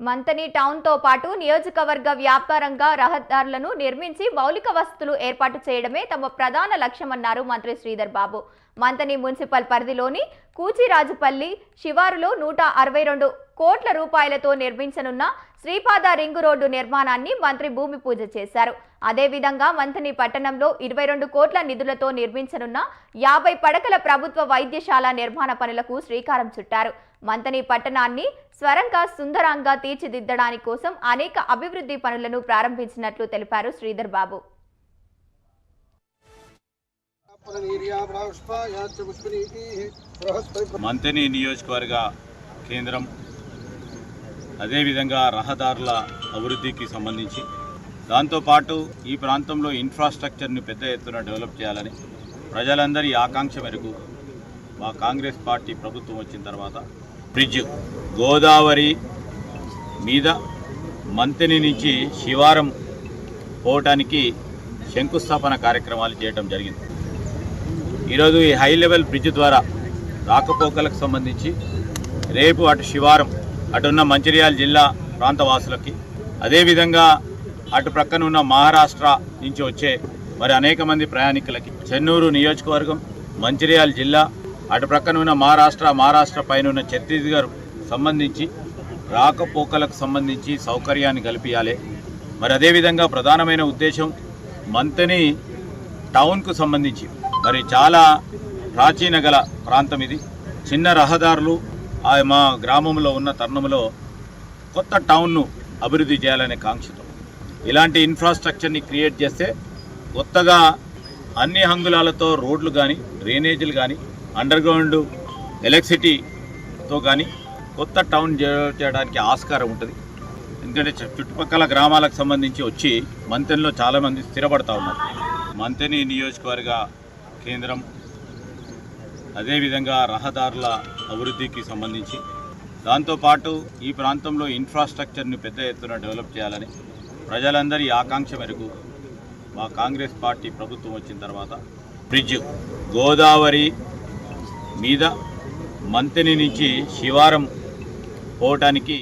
మంతని టౌన్తో పాటు నియోజకవర్గ వ్యాపారంగా రహదారులను నిర్మించి మౌలిక వసతులు ఏర్పాటు చేయడమే తమ ప్రధాన లక్ష్యమన్నారు మంత్రి శ్రీధర్ బాబు. మంతని మున్సిపల్ పరిధిలోని కూచిరాజుపల్లి శివారులో 162 కోట్ల రూపాయలతో నిర్మించనున్న శ్రీపాద రింగు రోడ్డు నిర్మాణాన్ని మంత్రి భూమి పూజ చేశారు. అదేవిధంగా మంతని పట్టణంలో 22 కోట్ల నిధులతో నిర్మించనున్న 50 పడకల ప్రభుత్వ వైద్యశాల నిర్మాణ పనులకు శ్రీకారం చుట్టారు. మంతని పట్టణాన్ని స్వరంగా సుందరంగా తీర్చిదిద్దడానికి కోసం అనేక అభివృద్ధి పనులను ప్రారంభించినట్లు తెలిపారు శ్రీధర్ బాబు. మంతని నియోజకవర్గ కేంద్రం అదేవిధంగా రహదారుల అభివృద్ధికి సంబంధించి దాంతోపాటు ఈ ప్రాంతంలో ఇన్ఫ్రాస్ట్రక్చర్ని పెద్ద ఎత్తున డెవలప్ చేయాలని ప్రజలందరి ఆకాంక్ష మేరకు మా కాంగ్రెస్ పార్టీ ప్రభుత్వం వచ్చిన తర్వాత బ్రిడ్జ్ గోదావరి మీద మంతని నుంచి శివారం పోవటానికి శంకుస్థాపన కార్యక్రమాలు చేయడం జరిగింది. ఈరోజు ఈ హై లెవెల్ బ్రిడ్జ్ ద్వారా రాకపోకలకు సంబంధించి రేపు అటు శివారం అటున్న మంచిర్యాల జిల్లా ప్రాంతవాసులకి అదేవిధంగా అటు ప్రక్కన ఉన్న మహారాష్ట్ర నుంచి వచ్చే మరి అనేక మంది ప్రయాణికులకి చెన్నూరు నియోజకవర్గం మంచిర్యాల జిల్లా అటు ప్రక్కన ఉన్న మహారాష్ట్ర పైన ఉన్న ఛత్తీస్గఢ్ సంబంధించి రాకపోకలకు సంబంధించి సౌకర్యాన్ని కల్పించాలి. మరి అదేవిధంగా ప్రధానమైన ఉద్దేశం మంతని టౌన్కు సంబంధించి మరి చాలా ప్రాచీన గల ప్రాంతం ఇది. చిన్న రహదారులు మా గ్రామంలో ఉన్న తరుణంలో కొత్త టౌన్ను అభివృద్ధి చేయాలనే కాంక్షతో ఇలాంటి ఇన్ఫ్రాస్ట్రక్చర్ని క్రియేట్ చేస్తే కొత్తగా అన్ని హంగులాలతో రోడ్లు కానీ డ్రైనేజీలు కానీ అండర్గ్రౌండ్ ఎలక్ట్రిసిటీతో కానీ కొత్త టౌన్ చేయడానికి ఆస్కారం ఉంటుంది. ఎందుకంటే చుట్టుపక్కల గ్రామాలకు సంబంధించి వచ్చి మంతెనిలో చాలామంది స్థిరపడతా ఉన్నారు. మంతెని నియోజకవర్గ కేంద్రం అదేవిధంగా రహదారుల అభివృద్ధికి సంబంధించి దాంతోపాటు ఈ ప్రాంతంలో ఇన్ఫ్రాస్ట్రక్చర్ని పెద్ద ఎత్తున డెవలప్ చేయాలని ప్రజలందరి ఆకాంక్ష మేరకు మా కాంగ్రెస్ పార్టీ ప్రభుత్వం వచ్చిన తర్వాత బ్రిడ్జ్ గోదావరి మీద మంతని నుంచి శివారం పోవటానికి